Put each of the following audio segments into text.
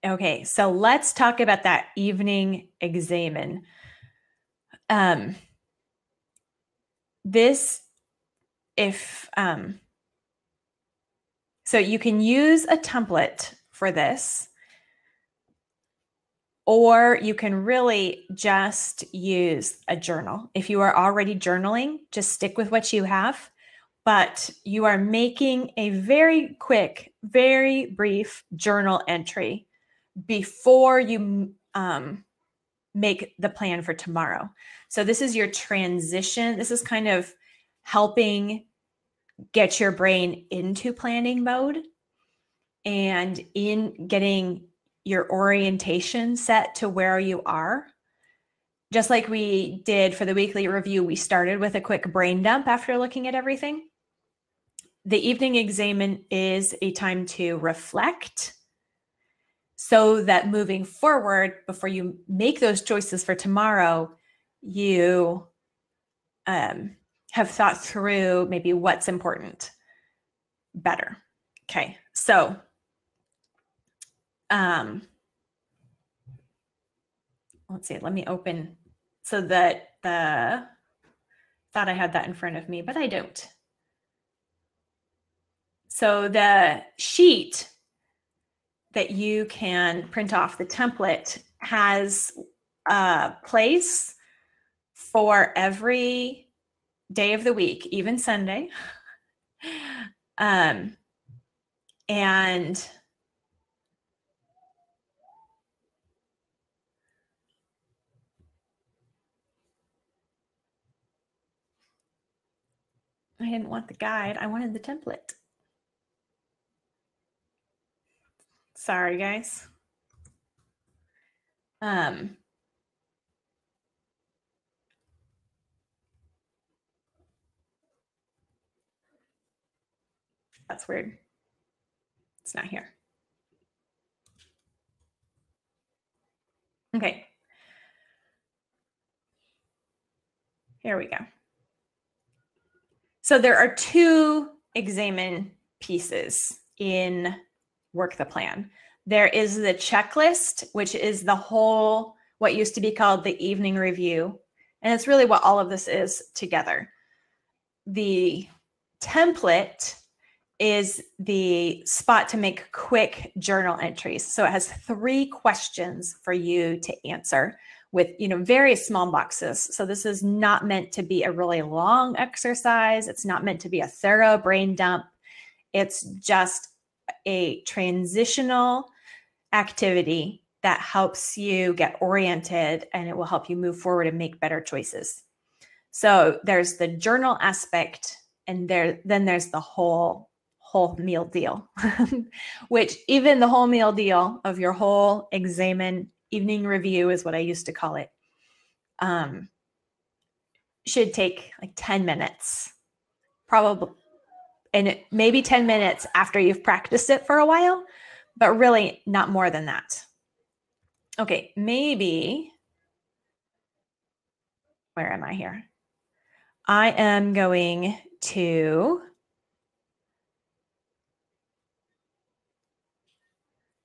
Okay, so let's talk about that evening examen. This, if, so you can use a template for this, or you can really just use a journal. If you are already journaling, just stick with what you have, but you are making a very quick, very brief journal entry before you make the plan for tomorrow. So this is your transition. This is kind of helping get your brain into planning mode and in getting your orientation set to where you are. Just like we did for the weekly review, we started with a quick brain dump after looking at everything. The evening examen is a time to reflect so that moving forward, before you make those choices for tomorrow, you have thought through maybe what's important better. Okay, so let's see, let me open so that thought I had that in front of me, but I don't. So the sheet that you can print off, the template, has a place for every day of the week, even Sunday. And I didn't want the guide, I wanted the template. Sorry, guys. That's weird. It's not here. Okay. Here we go. So there are two examen pieces in Work the Plan. There is the checklist, which is the whole, what used to be called the evening review. And it's really what all of this is together. The template is the spot to make quick journal entries. So it has 3 questions for you to answer with, very small boxes. So this is not meant to be a really long exercise. It's not meant to be a thorough brain dump. It's just a transitional activity that helps you get oriented, and it will help you move forward and make better choices. So there's the journal aspect, and then there's the whole meal deal, which even the whole meal deal of your whole examen evening review is what I used to call it, should take like 10 minutes, probably, and maybe 10 minutes after you've practiced it for a while, but really not more than that. Okay, maybe, where am I here? I am going to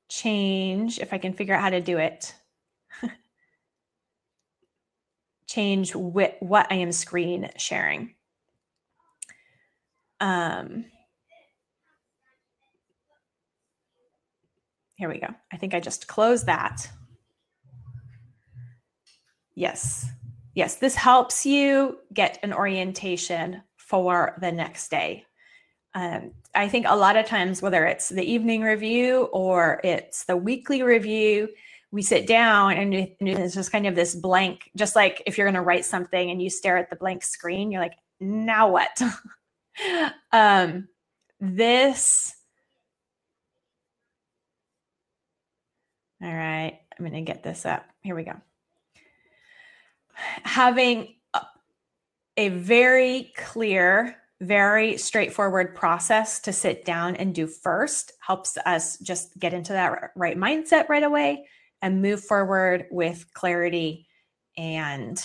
change, if I can figure out how to do it, change what I am screen sharing. Here we go. I think I just closed that. Yes. Yes, this helps you get an orientation for the next day. I think a lot of times, whether it's the evening review or it's the weekly review, we sit down and it's just kind of this blank, just like if you're going to write something and you stare at the blank screen, you're like, now what? This, all right, I'm going to get this up. Here we go. Having a very clear, very straightforward process to sit down and do first helps us just get into that right mindset right away and move forward with clarity and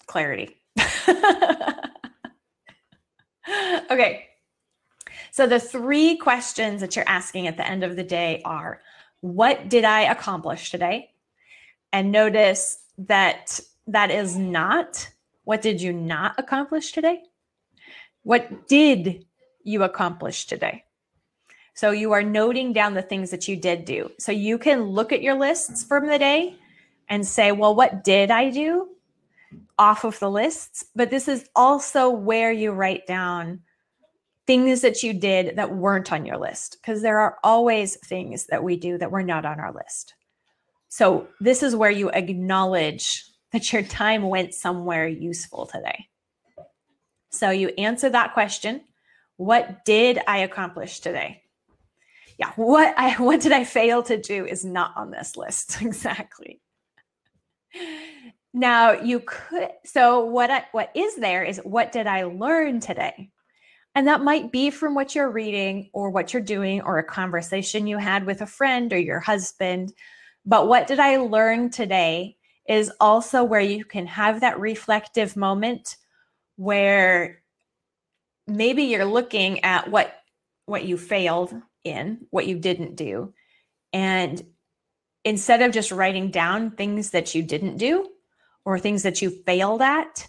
clarity. Okay. So the 3 questions that you're asking at the end of the day are, what did I accomplish today? And notice that that is not, what did you not accomplish today? What did you accomplish today? So you are noting down the things that you did do. So you can look at your lists from the day and say, well, what did I do off of the lists? But this is also where you write down things that you did that weren't on your list, because there are always things that we do that were not on our list. So this is where you acknowledge that your time went somewhere useful today. So you answer that question. What did I accomplish today? Yeah, what did I fail to do is not on this list. Exactly. Now you could, so what is there is, what did I learn today? And that might be from what you're reading or what you're doing or a conversation you had with a friend or your husband. But what did I learn today is also where you can have that reflective moment where maybe you're looking at what you failed in, what you didn't do. And instead of just writing down things that you didn't do or things that you failed at,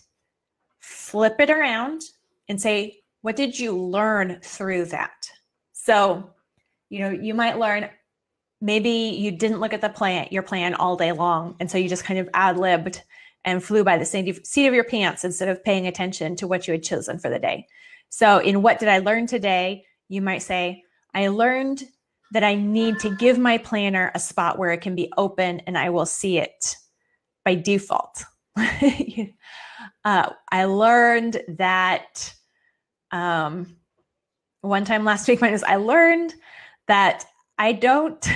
flip it around and say, what did you learn through that? So, you might learn, maybe you didn't look at your plan all day long. And so you just kind of ad-libbed and flew by the seat of your pants instead of paying attention to what you had chosen for the day. So in what did I learn today? You might say, I learned that I need to give my planner a spot where it can be open and I will see it by default. I learned that one time last week, I learned that I don't,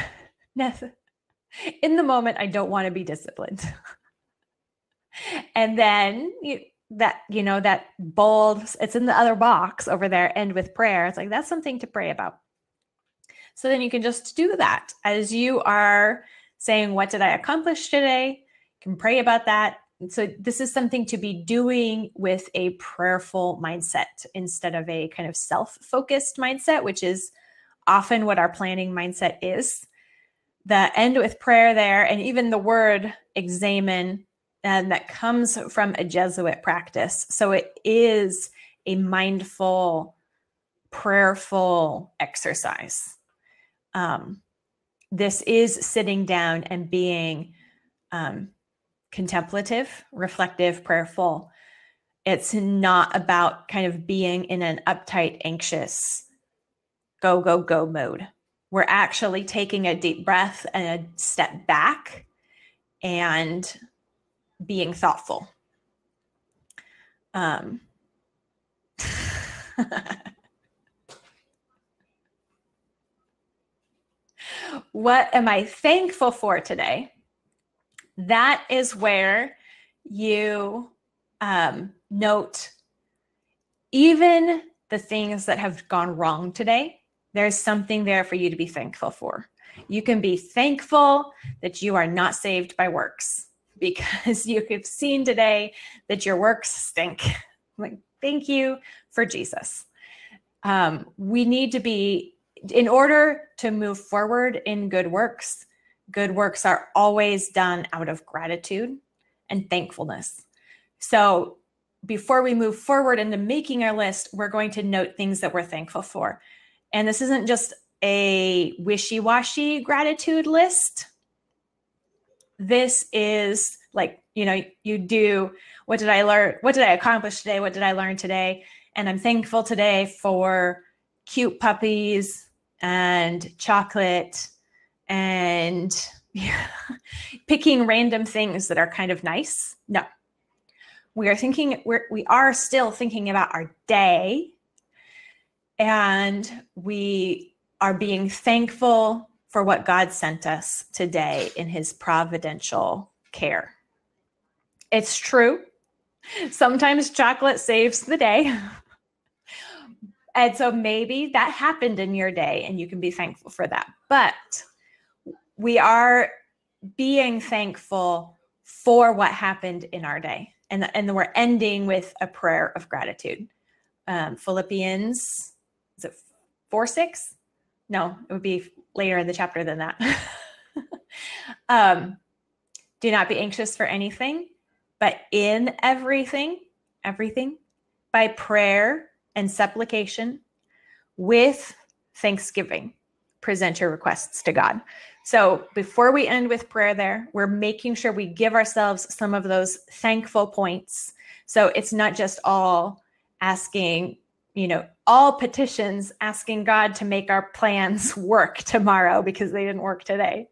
in the moment, I don't want to be disciplined. And then that bold, it's in the other box over there, end with prayer. It's like, that's something to pray about. So then you can just do that as you are saying, what did I accomplish today? You can pray about that. And so this is something to be doing with a prayerful mindset instead of a kind of self-focused mindset, which is often what our planning mindset is. The end with prayer there, and even the word examen, and that comes from a Jesuit practice. So it is a mindful, prayerful exercise. This is sitting down and being contemplative, reflective, prayerful. It's not about kind of being in an uptight, anxious, go, go, go mode. We're actually taking a deep breath and a step back and being thoughtful. What am I thankful for today? That is where you note even the things that have gone wrong today. There's something there for you to be thankful for. You can be thankful that you are not saved by works, because you have seen today that your works stink. Like, thank you for Jesus. We need to be, in order to move forward in good works are always done out of gratitude and thankfulness. So before we move forward into making our list, we're going to note things that we're thankful for. And this isn't just a wishy-washy gratitude list. This is like, you do, what did I learn? What did I accomplish today? What did I learn today? And I'm thankful today for cute puppies and chocolate and picking random things that are kind of nice. No, we are still thinking about our day, and we are being thankful for what God sent us today in his providential care. It's true. Sometimes chocolate saves the day. And so maybe that happened in your day and you can be thankful for that. But we are being thankful for what happened in our day. And we're ending with a prayer of gratitude. Philippians, is it 4:6? No, it would be later in the chapter than that. Do not be anxious for anything, but in everything, by prayer and supplication with thanksgiving, present your requests to God. So before we end with prayer there, we're making sure we give ourselves some of those thankful points. So it's not just all asking, all petitions, asking God to make our plans work tomorrow because they didn't work today.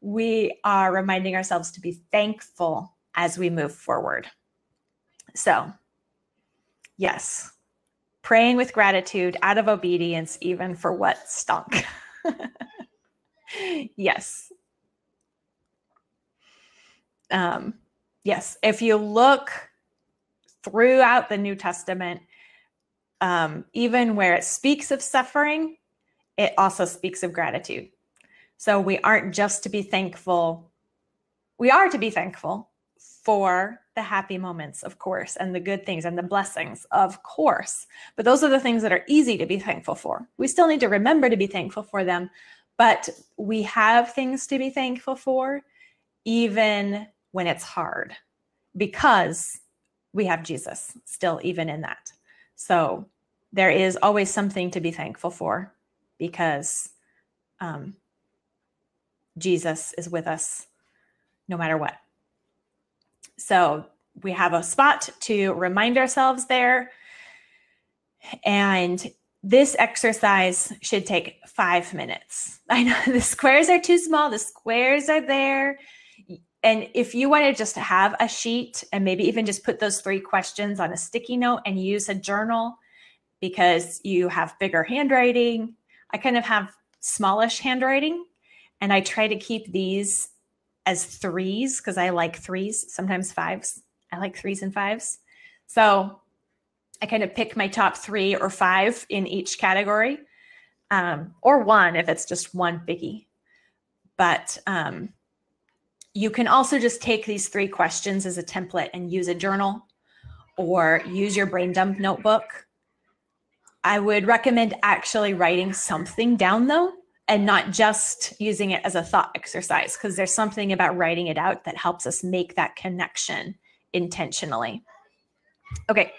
We are reminding ourselves to be thankful as we move forward. So, yes, praying with gratitude out of obedience, even for what stunk. Yes. Yes. If you look throughout the New Testament, even where it speaks of suffering, it also speaks of gratitude. So we aren't just to be thankful. We are to be thankful for the happy moments, of course, and the good things and the blessings, of course. But those are the things that are easy to be thankful for. We still need to remember to be thankful for them, but we have things to be thankful for, even when it's hard, because we have Jesus still, even in that. So there is always something to be thankful for, because Jesus is with us no matter what. So we have a spot to remind ourselves there. And this exercise should take 5 minutes. I know the squares are too small. The squares are there. And if you want to just have a sheet and maybe even just put those 3 questions on a sticky note and use a journal, because you have bigger handwriting. I kind of have smallish handwriting, and I try to keep these as 3s because I like 3s, sometimes 5s. I like 3s and 5s. So I kind of pick my top 3 or 5 in each category, or 1 if it's just one biggie. But you can also just take these 3 questions as a template and use a journal or use your brain dump notebook. I would recommend actually writing something down, though, and not just using it as a thought exercise, because there's something about writing it out that helps us make that connection intentionally. Okay.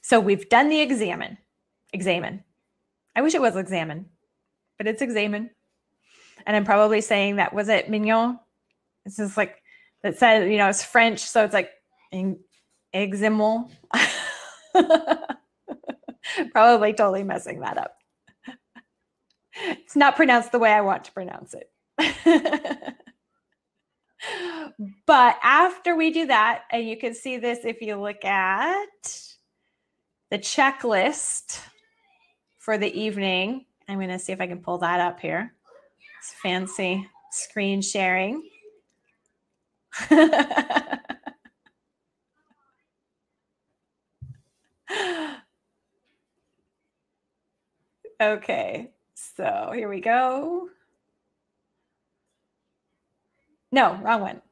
So we've done the examen. I wish it was examen, but it's examen. And I'm probably saying that, was it mignon? It's just like, that said, it's French, so it's like examen. Probably totally messing that up. It's not pronounced the way I want to pronounce it. But after we do that, and you can see this if you look at the checklist for the evening. I'm going to see if I can pull that up here. It's fancy screen sharing. Okay, so here we go. No, wrong one.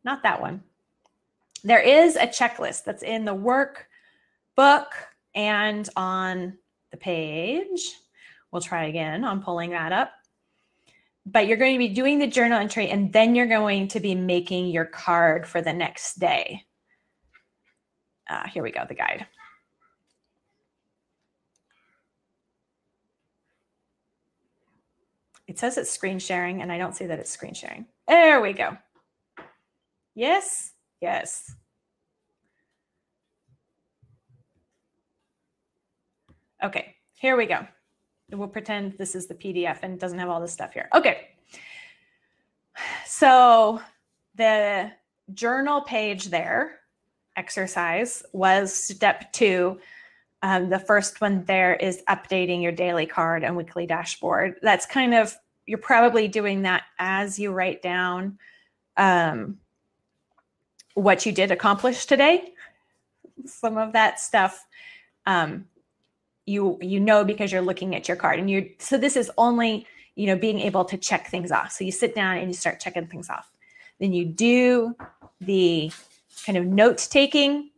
Not that one. There is a checklist that's in the workbook and on the page. We'll try again on pulling that up. But you're going to be doing the journal entry, and then you're going to be making your card for the next day. Here we go, the guide. It says it's screen sharing, and I don't see that it's screen sharing. There we go. Yes, yes. Okay, here we go. We'll pretend this is the PDF and it doesn't have all this stuff here. Okay. So the journal page there, exercise, was step 2. The first one there is updating your daily card and weekly dashboard. That's kind of, you're probably doing that as you write down what you did accomplish today. Some of that stuff you know because you're looking at your card, and so this is only being able to check things off. So you sit down and you start checking things off. Then you do the kind of note taking.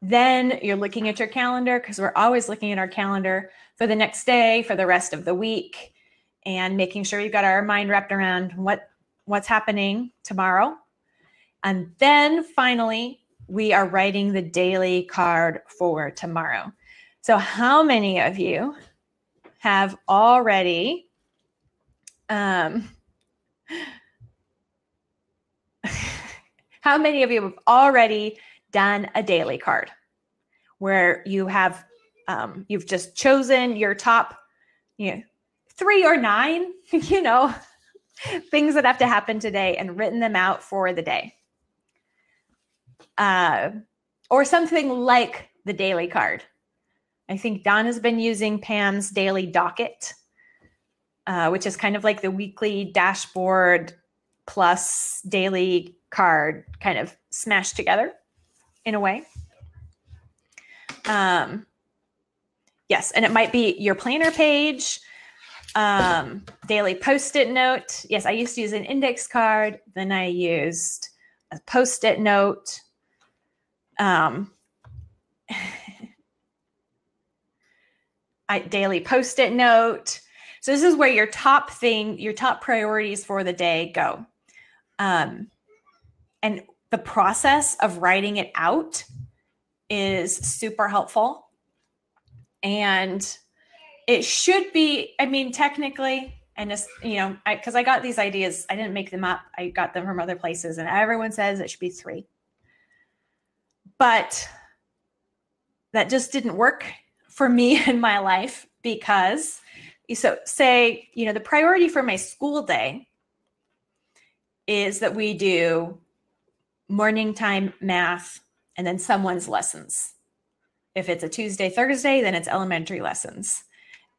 Then you're looking at your calendar, because we're always looking at our calendar for the next day, for the rest of the week, and making sure we've got our mind wrapped around what's happening tomorrow. And then finally, we are writing the daily card for tomorrow. So how many of you have already how many of you have already done a daily card where you have you've just chosen your top 3 or 9 things that have to happen today and written them out for the day, or something like the daily card? I think Don has been using Pam's daily docket, which is kind of like the weekly dashboard plus daily card kind of smashed together in a way. Yes, and it might be your planner page, daily Post-it note. Yes, I used to use an index card. Then I used a Post-it note. Daily Post-it note. So this is where your top priorities for the day go. And the process of writing it out is super helpful. And it should be, technically, and just, because I got these ideas, I didn't make them up. I got them from other places, and everyone says it should be 3. But that just didn't work for me in my life, because say, the priority for my school day is that we do morning time math and then someone's lessons. If it's a Tuesday, Thursday, then it's elementary lessons.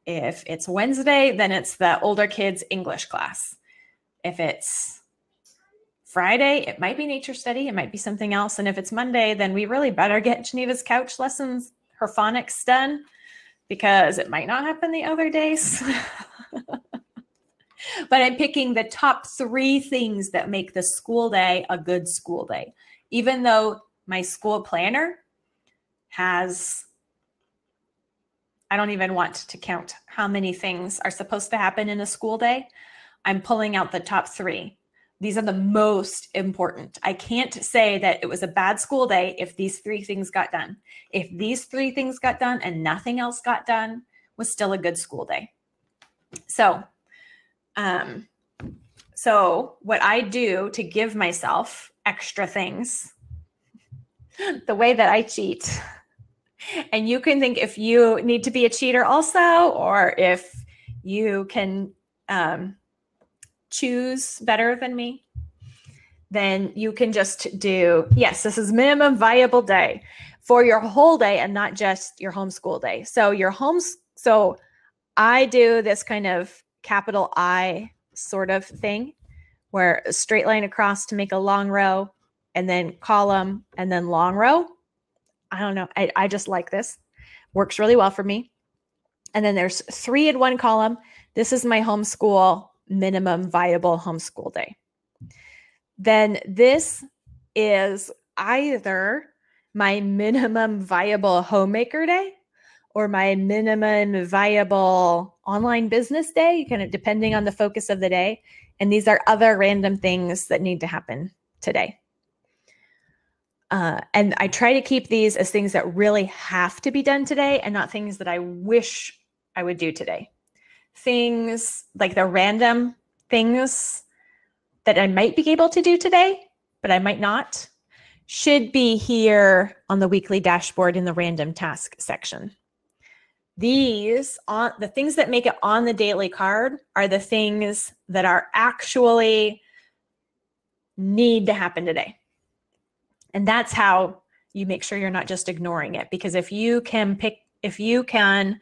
If it's Wednesday, then it's the older kids' English class. If it's Friday, it might be nature study. It might be something else. And if it's Monday, then we really better get Geneva's couch lessons, her phonics done, because it might not happen the other days. But I'm picking the top 3 things that make the school day a good school day. Even though my school planner has, I don't even want to count how many things are supposed to happen in a school day. I'm pulling out the top 3. These are the most important. I can't say that it was a bad school day if these 3 things got done. If these 3 things got done and nothing else got done, was still a good school day. So what I do to give myself extra things, the way that I cheat, and you can think if you need to be a cheater also, or if you can choose better than me, then you can just do, yes, this is minimum viable day for your whole day and not just your homeschool day. So so I do this kind of capital I sort of thing, where a straight line across to make a long row, and then column, and then long row. I don't know. I just like this. Works really well for me. And then there's 3 in one column. This is my homeschool minimum viable homeschool day. Then this is either my minimum viable homemaker day or my minimum viable online business day, kind of depending on the focus of the day. And these are other random things that need to happen today. And I try to keep these as things that really have to be done today and not things that I wish I would do today. Things like the random things that I might be able to do today, but I might not, should be here on the weekly dashboard in the random task section. The things that make it on the daily card are the things that are actually need to happen today. And that's how you make sure you're not just ignoring it. Because if you can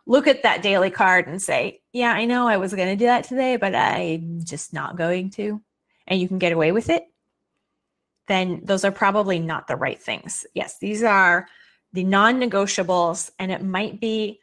look at that daily card and say, yeah, I know I was going to do that today, but I'm just not going to, and you can get away with it, then those are probably not the right things. Yes, these are the non-negotiables, and it might be